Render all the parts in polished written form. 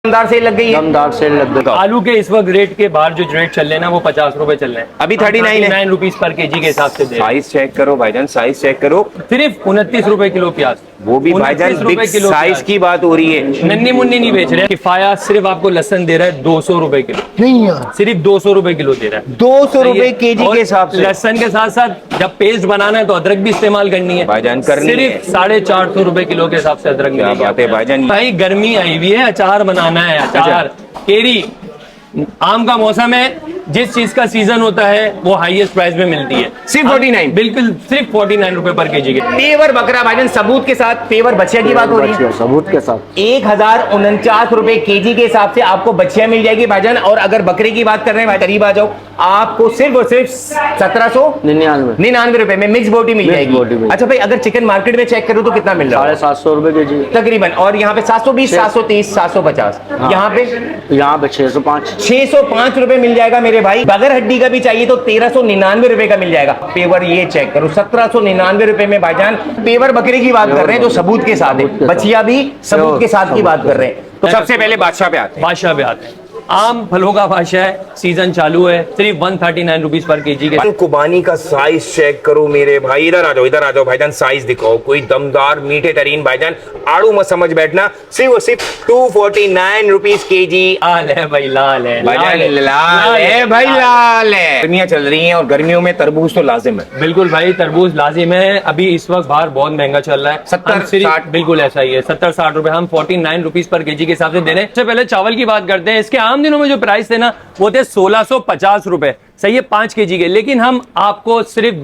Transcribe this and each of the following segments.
दमदार सेल लग गई है। दमदार सेल लग गई। आलू के इस वक्त रेट के बाहर जो रेट चल रहे हैं ना वो 50 रुपए चल रहे हैं। अभी 39 रुपीज पर केजी के हिसाब से दे रहे हैं। साइज चेक करो भाईजान, साइज चेक करो। सिर्फ 29 रुपए किलो प्याज, वो भी भाईजान बिग साइज की बात हो रही है। नन्नी मुन्नी नहीं बेच रहे हैं। किफाया सिर्फ आपको लहसन दे रहा है 200 रुपए किलो। नहीं यार, सिर्फ 200 रुपए किलो दे रहा है। 200 रुपए केजी और के हिसाब से। लहसन के साथ साथ जब पेस्ट बनाना है तो अदरक भी इस्तेमाल करनी है भाईजान, करनी है। सिर्फ 450 रुपए किलो के हिसाब से अदरक क्या मिलेगी। बात है भाईजान। भाई गर्मी आई हुई है, अचार बनाना है। अचार, केरी, आम का मौसम है, जिस चीज का सीजन होता है वो हाईएस्ट प्राइस में मिलती है। सिर्फ 49, बिल्कुल सिर्फ 49 रुपए पर केजी के। पेवर बकरा भाईजान सबूत के साथ, पेवर बछिया की बात हो रही है। सबूत के साथ 1049 रुपए केजी के हिसाब से आपको बछिया मिल जाएगी भाईजान। और अगर बकरे की बात कर रहे हैं भाई, करीब आ जाओ, आपको सिर्फ और सिर्फ 1799 रुपए में मिक्स बोटी मिल जाएगी। अच्छा भाई, अगर चिकन मार्केट में चेक करूँ तो कितना मिल रहा है? 750 रुपए केजी तकरीबन। और यहाँ पे 720, 730, 750। यहाँ पे 605 रुपए मिल जाएगा मेरे भाई। बगैर हड्डी का भी चाहिए तो 1399 रुपए का मिल जाएगा। पेवर ये चेक करो, 1799 रुपए में भाईजान। पेवर बकरे की बात कर रहे हैं जो सबूत के साथ है, बछिया भी सबूत के साथ की बात कर रहे हैं। तो सबसे पहले बादशाह पे आते हैं। बादशाह पे आते हैं। आम फलों का बादशाह है, सीजन चालू है, सिर्फ 139 रुपीज पर केजी के। कुबानी का साइज चेक करो मेरे भाई। इधर आ जाओ भाईजान, साइज दिखाओ। कोई दमदार मीठे तरीन भाईजान, आड़ू मत समझ बैठना। सिर्फ और सिर्फ 249 रुपीज केजी। लाल है भाई, लाल है भाईजान, लाल है भाई, लाल है। गर्मियां चल रही हैं और गर्मियों में तरबूज तो लाजिम है। बिल्कुल भाई, तरबूज लाजिम है। अभी इस वक्त बाहर बहुत महंगा चल रहा है, 70-60। बिल्कुल ऐसा ही है, 70-60 रुपए। हम 49 रुपीज पर केजी के हिसाब से दे रहे हैं। सबसे पहले चावल की बात करते हैं। इसके आम दिनों में जो प्राइस थे ना वो थे 1650 रुपए, सही है, 5 केजी के। लेकिन हम आपको सिर्फ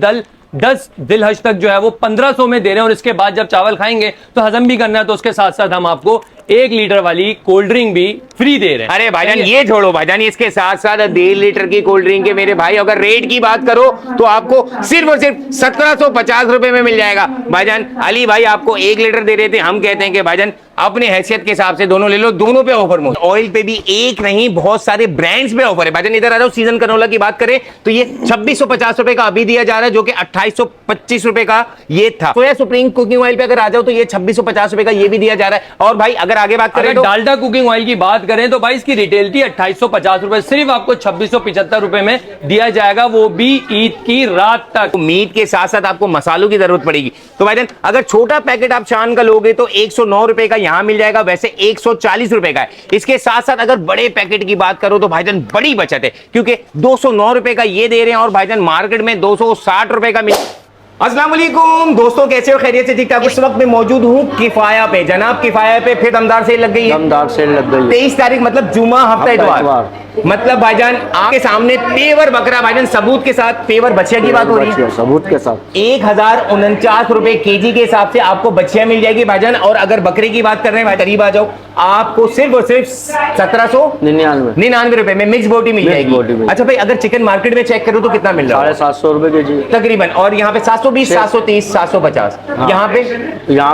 10 दिलहज तक जो है वो 1500 में दे रहे हैं। और इसके बाद जब चावल खाएंगे तो हजम भी करना है, तो उसके साथ साथ हम आपको 1 लीटर वाली कोल्ड ड्रिंक भी फ्री दे रहे हैं। अरे भाईजान ये छोड़ो भाईजान, इसके साथ साथ 1.5 लीटर की कोल्ड ड्रिंक है मेरे भाई। अगर रेट की बात करो तो आपको सिर्फ और सिर्फ 1750 रुपए में मिल जाएगा भाईजान। अली भाई आपको 1 लीटर दे रहे थे, हम कहते हैं कि भाईजान अपने हैसियत के हिसाब से दोनों ले लो। दोनों पे ऑफर मौजूद, ऑयल पे भी एक नहीं बहुत सारे ब्रांड्स पे ऑफर है भाईजान। इधर आ जाओ, सीजन कनोला की बात करें तो ये 2650 रुपए का अभी दिया जा रहा है, जो कि 2825 रुपए का ये था। सोया सुप्रीम कुकिंग ऑयल पे अगर आ जाओ तो ये 2650 रुपए का ये भी दिया जा रहा है। और भाई अगर आगे बात करें तो डालडा कुकिंग ऑयल की बात करें तो भाई इसकी रिटेल थी 2850 रुपए, सिर्फ आपको 2675 रुपए में दिया जाएगा, वो भी ईद की रात तक। मीट के साथ साथ आपको मसालों की जरूरत पड़ेगी तो भाईजान अगर छोटा पैकेट आप शान का लोगे तो 109 रुपए का यहां मिल जाएगा, वैसे 140 रुपए का है। इसके साथ साथ अगर बड़े पैकेट की बात करो तो भाईजान बड़ी बचत है, क्योंकि 209 रुपए का ये दे रहे हैं और भाईजान मार्केट में 260 रुपए का मिल। अस्सलाम वालेकुम दोस्तों, कैसे हो? खैरियत से? ठीक ठाक। इस वक्त मैं मौजूद हूँ किफाया पे। जनाब किफाया पे फिर दमदार सेल लग गई है। दमदार सेल लग गई। 23 तारीख मतलब जुमा, हफ्ता इतवार। मतलब भाईजान आपके सामने पेवर बकरा भाईजान सबूत के साथ, पेवर बछिया की बात हो रही है, सबूत के साथ 1049 रुपए केजी के हिसाब से आपको बछिया मिल जाएगी भाईजान। और अगर बकरे की बात कर रहे हैं भाई, करीब आ जाओ, आपको सिर्फ और सिर्फ 1799 रुपए में मिक्स बोटी मिल जाएगी। अच्छा भाई, अगर चिकन मार्केट में चेक करूँ तो कितना मिल रहा है? 750 रुपए केजी तकरीबन। और यहाँ पे 720, 730, 750। यहाँ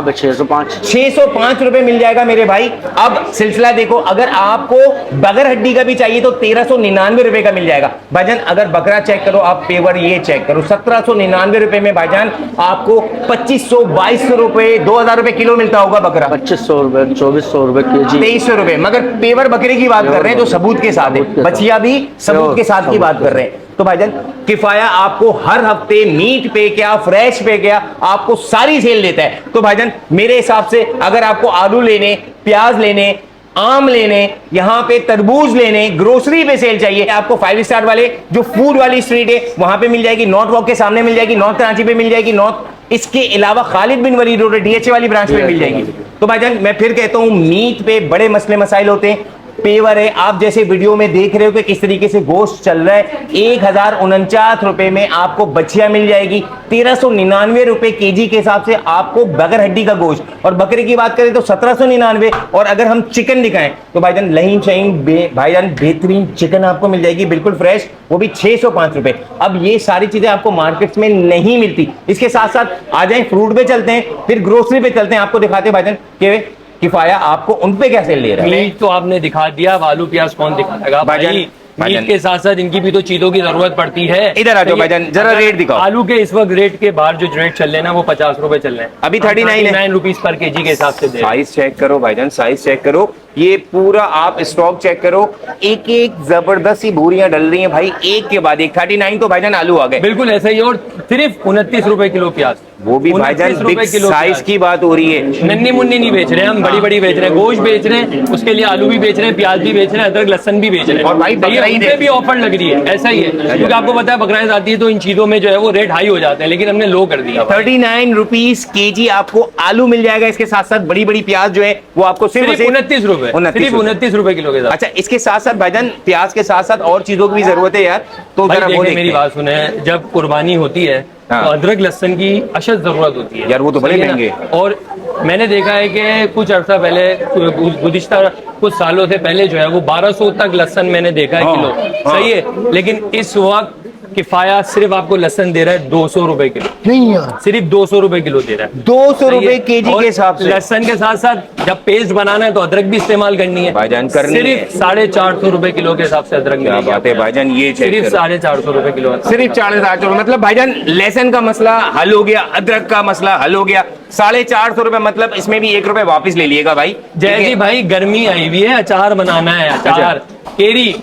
पे 605 रुपए मिल जाएगा मेरे भाई। अब सिलसिला देखो, अगर आपको बगैर हड्डी का भी चाहिए तो 1399 रुपए का मिल जाएगा भाईजान। अगर बकरा चेक करो आप, पेवर ये चेक करो, 1799 रुपए में भाईजान आपको 2500-2200 रुपए, 2000 रुपए किलो मिलता होगा बकरा। 2500 रुपए, 2400 रुपए केजी, 2300 रुपए। मगर पेवर बकरे की बात कर रहे हैं जो सबूत के साथ है, बछिया भी सबूत के साथ की बात कर रहे हैं। तो भाईजान किफाया आपको हर हफ्ते मीट पे क्या, फ्रेश पे क्या, आपको सारी सेल देता है। तो भाईजान मेरे हिसाब से अगर आपको आलू लेने, प्याज लेने, आम लेने, यहाँ पे तरबूज लेने, ग्रोसरी पे सेल चाहिए, आपको 5 स्टार वाले जो फूड वाली स्ट्रीट है वहां पे मिल जाएगी, नॉर्थ वॉक के सामने मिल जाएगी, नॉर्थ कराची पे मिल जाएगी, नॉर्थ इसके अलावा खालिद बिन वलीद रोड डीएचए वाली ब्रांच पे मिल जाएगी। तो भाईजान मैं फिर कहता हूँ, मीट पे बड़े मसले मसाइल होते हैं, पेवर है। आप जैसे वीडियो में देख रहे हो कि किस तरीके से गोश्त चल रहा है। 1049 रुपए में आपको बछिया मिल जाएगी, 1399 रुपए केजी के हिसाब से आपको बगैर हड्डी का गोश्त। और बकरे की बात करें तो 1799। और अगर हम चिकन दिखाएं तो भाईजान लहीम शहीम भाईजान बेहतरीन चिकन आपको मिल जाएगी, बिल्कुल फ्रेश, वो भी 605 रुपए। अब ये सारी चीजें आपको मार्केट में नहीं मिलती। इसके साथ साथ आ जाए फ्रूट पे चलते हैं, फिर ग्रोसरी पे चलते हैं, आपको दिखाते हैं भाईजान कि किफाया आपको उन पे कैसे ले रहा है। मीट तो आपने दिखा दिया, आलू प्याज कौन दिखाएगा भाई? मीट के साथ साथ इनकी भी तो चीजों की जरूरत पड़ती है। इधर आ जाओ भाईजान, जरा रेट दिखाओ। आलू के इस वक्त रेट के बाहर जो रेट चल रहे हैं ना वो 50 रुपए चल रहे हैं, अभी 39 रुपीज पर केजी के हिसाब से दे रहे हैं। साइज चेक करो भाईजान, साइज चेक करो, ये पूरा आप स्टॉक चेक करो, एक एक जबरदस्त सी भूरियां डल रही हैं भाई, एक के बाद एक। 39 तो भाईजान आलू आ गए, बिल्कुल ऐसा ही। और सिर्फ 29 रुपए किलो प्याज, वो भी भाईजान बिग साइज की बात हो रही है। नन्नी मुन्नी नहीं बेच रहे हैं हम, बड़ी बड़ी बेच रहे हैं। गोश्त बेच रहे हैं, उसके लिए आलू भी बेच रहे हैं, प्याज भी बेच रहे हैं, अदरक लहसन भी बेच रहे हैं। और भाई बकरा ईद भी ऑफर लग रही है, ऐसा ही है, क्योंकि आपको पता है बकरा ईद आती है तो इन चीजों में जो है वो रेट हाई हो जाते हैं, लेकिन हमने लो कर दिया। 39 रुपीज केजी आपको आलू मिल जाएगा। इसके साथ साथ बड़ी बड़ी प्याज जो है वो आपको सिर्फ 29 रुपए, सिर्फ 29 रुपए किलो के साथ। अच्छा, इसके साथ साथ भाईजान प्याज के साथ साथ और चीजों की भी जरूरत है यार, तो भाई जरा वो देखिए, मेरी बात सुने, जब कुर्बानी होती है तो अदरक लहसन की अशद जरूरत होती है यार, वो तो बड़े महंगे। और मैंने देखा है कि कुछ अर्सा पहले, गुज़िश्ता कुछ सालों से पहले जो है वो 1200 तक लहसन मैंने देखा है किलो, सही है। लेकिन इस वक्त किफाया सिर्फ आपको लहसन दे रहा है 200 रुपए किलो, नहीं यार, सिर्फ 200 रुपए किलो दे रहा है। 200 रुपए केजी के हिसाब से। लहसन के साथ साथ जब पेस्ट बनाना है तो अदरक भी इस्तेमाल करनी है भाईजान, करनी है। सिर्फ 450 रुपए किलो के हिसाब से अदरक क्या बात है भाईजान, ये सिर्फ 450 रुपए किलो, सिर्फ 450 रुपए। मतलब भाईजान लहसन का मसला हल हो गया, अदरक का मसला हल हो गया। 450 रुपए, मतलब इसमें भी 1 रुपए वापस ले लिएगा भाई। जय जी भाई, गर्मी आई हुई है, अचार बनाना है, अचार केरी,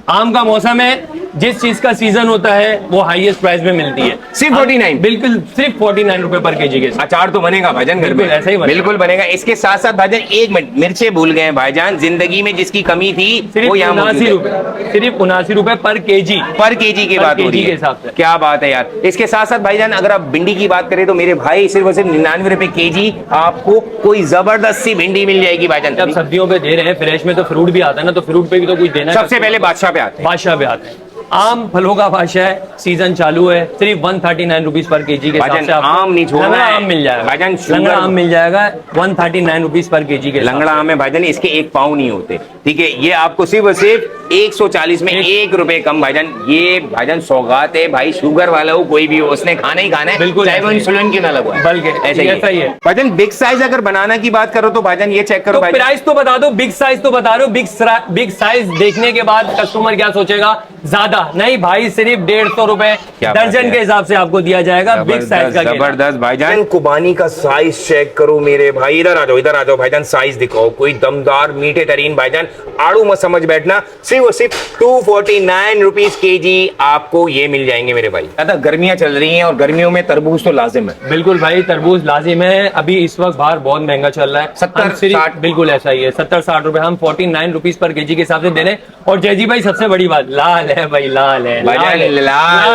आम का मौसम है, जिस चीज का सीजन होता है वो हाईएस्ट प्राइस में मिलती है। सिर्फ 49, बिल्कुल सिर्फ 49 रुपए पर केजी के। अचार तो बनेगा भाईजान घर में, बिल्कुल ऐसा ही बनेगा। बिल्कुल बनेगा। इसके साथ साथ भाईजान एक मिनट, मिर्चे भूल गए भाईजान, जिंदगी में जिसकी कमी थी वो यहाँ मौजूद है। सिर्फ 79 रुपए पर केजी, पर केजी की बात हो रही है, क्या बात है यार। इसके साथ साथ भाईजान अगर आप भिंडी की बात करें तो मेरे भाई सिर्फ और सिर्फ 99 रुपए केजी आपको कोई जबरदस्त सी भिंडी मिल जाएगी भाईजान। जब सब्जियों पे दे रहे हैं, फ्रेश में तो फ्रूट भी आता है ना, तो फ्रूट पे भी तो कुछ देना है। सबसे पहले बादशाह पे आते हैं, बादशाह पे आते हैं। आम फलों का बादशाह है, सीजन चालू है, सिर्फ 139 रुपीज पर केजी के हिसाब से आम नहीं छोड़ना है। आम मिल जाएगा भाईजान, लंगड़ा आम मिल जाएगा 139 रुपीज पर केजी के। लंगड़ा आम है भाईजान, इसके 1 पाव नहीं होते, ठीक है। ये आपको सिर्फ और सिर्फ 140 में 1 रुपए कम भाईजान। ये भाईजान सौगात है भाई, शुगर वाला हो कोई भी हो, उसने खाना ही खाना है, बिल्कुल, चाहे वो इंसुलिन क्यों ना लगवाए, बल्कि ऐसा ही है भाईजान। बिग साइज अगर बनाना की बात करो तो भाईजान ये चेक करो, प्राइस तो बता दो, बिग साइज तो बता दो। बिग साइज देखने के बाद कस्टमर क्या सोचेगा, ज्यादा नहीं भाई, सिर्फ 150 रुपए दर्जन के हिसाब से आपको दिया जाएगा बिग साइज का। जबरदस्त भाईजान, कुर्बानी का साइज चेक करो मेरे भाई। इधर आ जाओ, इधर आ जाओ भाईजान, साइज दिखाओ, कोई दमदार मीठे तरीन भाईजान, आड़ू मत समझ बैठना। सिर्फ और सिर्फ 249 रुपीज केजी आपको ये मिल जाएंगे मेरे भाई। ज्यादा गर्मियां चल रही हैं और गर्मियों में तरबूज तो लाजिम है। बिल्कुल भाई, तरबूज लाजिम है। अभी इस वक्त बाहर बहुत महंगा चल रहा है, 70-60, बिल्कुल ऐसा ही है, 70-60 रुपए हम 49 रुपीज पर केजी के हिसाब से दे रहे हैं। और जय जी भाई, सबसे बड़ी बात, लाल है भाई, लाल है, लाल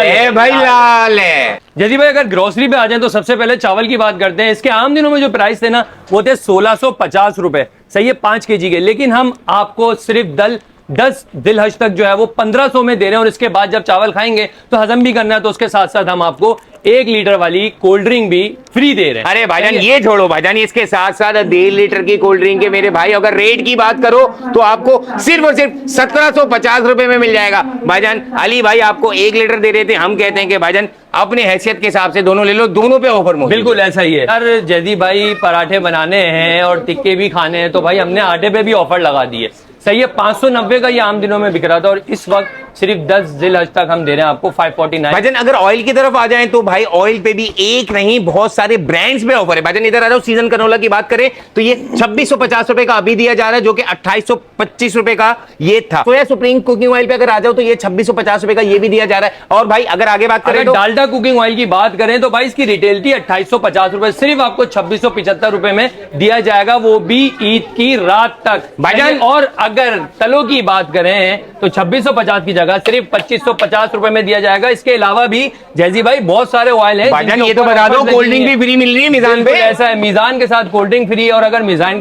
है भाई, लाल है। जैसी भाई, अगर ग्रोसरी पे आ जाए तो सबसे पहले चावल की बात करते हैं। इसके आम दिनों में जो प्राइस थे ना वो थे 1650 रुपए, सही है, 5 केजी के। लेकिन हम आपको सिर्फ 10 दिलहज तक जो है वो 1500 में दे रहे हैं। और इसके बाद जब चावल खाएंगे तो हजम भी करना है, तो उसके साथ साथ हम आपको 1 लीटर वाली कोल्ड ड्रिंक भी फ्री दे रहे हैं। अरे भाईजान ये छोड़ो भाईजान, इसके साथ साथ 1.5 लीटर की कोल्ड ड्रिंक के मेरे भाई अगर रेट की बात करो तो आपको सिर्फ और सिर्फ 1750 रुपए में मिल जाएगा भाईजान। अली भाई आपको 1 लीटर दे रहे थे, हम कहते हैं कि भाईजान अपने हैसियत के हिसाब से दोनों ले लो, दोनों पे ऑफर मौजूद। बिल्कुल ऐसा ही है यार। जैदी भाई, पराठे बनाने हैं और टिक्के भी खाने हैं तो भाई हमने आटे पे भी ऑफर लगा दिए, सही है। 590 का ये आम दिनों में बिक रहा था और इस वक्त सिर्फ 10 जिलहज तक हम दे रहे हैं आपको 549। भाईजान अगर ऑयल की तरफ आ जाएं तो भाई ऑयल पे भी एक नहीं बहुत सारे ब्रांड्स पे ऑफर है भाईजान। इधर आ जाओ, सीजन कनोला की बात करें तो ये 2650 रुपए का अभी दिया जा रहा है, जो कि 2825 रुपए का ये था। सोया सुप्रीम कुकिंग ऑयल पे अगर आ जाओ तो ये 2650 रुपए का ये भी दिया जा रहा है। और भाई अगर आगे बात करें तो डालडा कुकिंग ऑयल की बात करें तो भाई इसकी रिटेल थी 2850 रुपए, सिर्फ आपको 2675 रुपए में दिया जाएगा, वो भी ईद की रात तक भाईजान। और अगर तलों की बात करें तो 2650 की जगह सिर्फ 2550 रुपए में दिया जाएगा। इसके अलावा भी जैजी भाई बहुत सारे ऑयल है भाईजान, ये तो बता दो कोल्ड ड्रिंक भी फ्री मिल रही है मीजान पे, ऐसा है, मीजान के साथ कोल्ड ड्रिंक फ्री। और अगर मीजान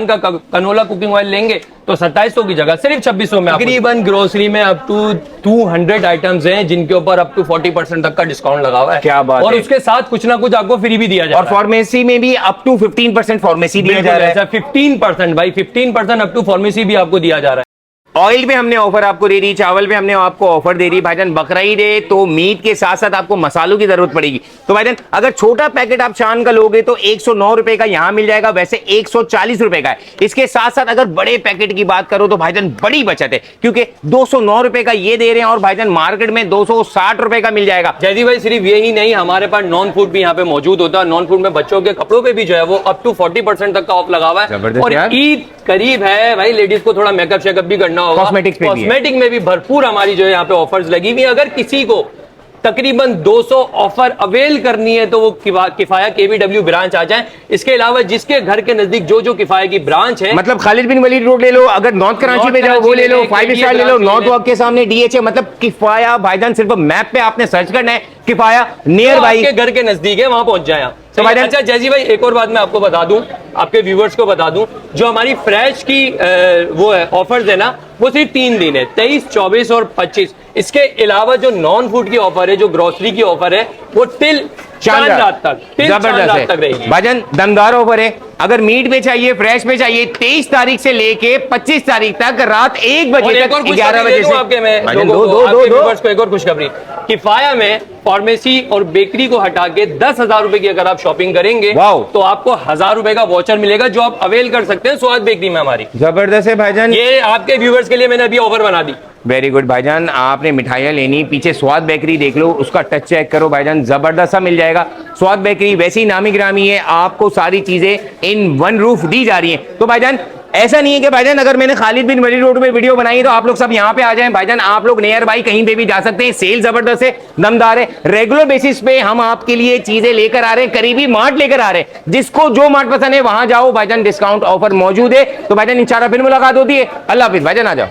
का कनोला कुकिंग ऑयल लेंगे तो 2700 की जगह सिर्फ 2600 में। तकरीबन ग्रोसरी में अप टू 200 आइटम्स हैं जिनके ऊपर अप टू 40% तक का डिस्काउंट लगा हुआ है। क्या बात और है। उसके साथ कुछ ना कुछ आपको फ्री भी दिया जाएगा। और फार्मेसी में भी अप टू 15% फार्मेसी दिया जा रहा है। 15% भाई, 15% अप टू फार्मेसी भी आपको दिया जा रहा है। ऑयल पे हमने ऑफर आपको दे दी, चावल पे हमने आपको ऑफर दे दी भाईजान। बकरा ईद है तो मीट के साथ साथ आपको मसालों की जरूरत पड़ेगी। तो भाईजान अगर छोटा पैकेट आप शान का लोगे तो 109 रुपए का यहां मिल जाएगा, वैसे 140 रुपए का है। इसके साथ साथ अगर बड़े पैकेट की बात करो तो भाईजान बड़ी बचत है, क्योंकि 209 रुपए का ये दे रहे हैं और भाईजान मार्केट में 260 रुपए का मिल जाएगा। जैदी भाई सिर्फ यही नहीं, हमारे पास नॉन फूड भी यहाँ पे मौजूद होता है। नॉन फूड में बच्चों के कपड़ों पे भी जो है वो अप टू 40% तक का ऑफ लगा हुआ है। जबरदस्त और यार। ईद करीब है भाई, लेडीज को थोड़ा मेकअप शेकअप भी करना होगा, कॉस्मेटिक्स पे भी है। कॉस्मेटिक में भी भरपूर हमारी जो है यहाँ पे ऑफर्स लगी हुई है। अगर किसी को तकरीबन 200 ऑफर अवेल करनी है तो वो किफाया केवीडब्ल्यू ब्रांच आ जाए। इसके अलावा जिसके घर के नजदीक जो जो किफाया की ब्रांच है, मतलब खालिद बिन वलीद रोड ले लो, अगर नॉर्थ कराची में जाओ वो ले लो, 5 स्टार ले लो, नॉर्थ वॉक के सामने डीएच है। मतलब किफाया भाईजान सिर्फ मैप पे आपने सर्च करना है, किफाया नियर बाई, आपके घर के नजदीक है, वहां पहुंच जाए आप। तो भाईजान- अच्छा जैजी भाई एक और बात मैं आपको बता दूं, आपके व्यूवर्स को बता दूं, जो हमारी फ्रेश की वो है ऑफर्स है ना, वो सिर्फ 3 दिन है, 23, 24 और 25। इसके अलावा जो नॉन फूड की ऑफर है, जो ग्रोसरी की ऑफर है, वो टिल चांद रात तक, टिल चांद रात जबरदस्त तक है रहेगी। भाईजान, दमदार ऑफर है। अगर मीट पे चाहिए, फ्रेश पे चाहिए, 23 तारीख से लेके 25 तारीख तक रात 1 और बजे एक तक, और 11 बजे से आपके में भाईजान, लोगों को, आपके दो व्यूअर्स को एक और खुशखबरी, किफाया में फार्मेसी और बेकरी को हटा के 10,000 रुपए की अगर आप शॉपिंग करेंगे वाओ। तो आपको 1000 रुपए का वॉचर मिलेगा, जो आप अवेल कर सकते हैं स्वाद बेकरी में हमारी। जबरदस्त है भाईजान। ये आपके व्यूवर्स के लिए मैंने अभी ऑफर बना दी। वेरी गुड भाईजान, आपने मिठाइयाँ लेनी, पीछे स्वाद बेकरी देख लो, उसका टच चेक करो भाईजान, जबरदस्त सा मिल जाएगा। स्वाद बेकरी वैसी ही नामी ग्रामी है, आपको सारी चीजें इन वन रूफ दी जा रही हैं। तो भाईजान ऐसा नहीं है कि भाईजान अगर मैंने खालिद बिन वलीद रोड पे वीडियो बनाई तो आप लोग सब यहाँ पे आ जाएं। भाईजान आप लोग नियर बाई कहीं पे भी जा सकते हैं, सेल जबरदस्त है, दमदार है। रेगुलर बेसिस पे हम आपके लिए चीजें लेकर आ रहे हैं, करीबी मार्ट लेकर आ रहे हैं। जिसको जो मार्ट पसंद है वहां जाओ भाईजान, डिस्काउंट ऑफर मौजूद है। तो भाईजान इंशाल्लाह फिर मुलाकात होती है। अल्लाह हाफिज भाईजान, आ जाओ।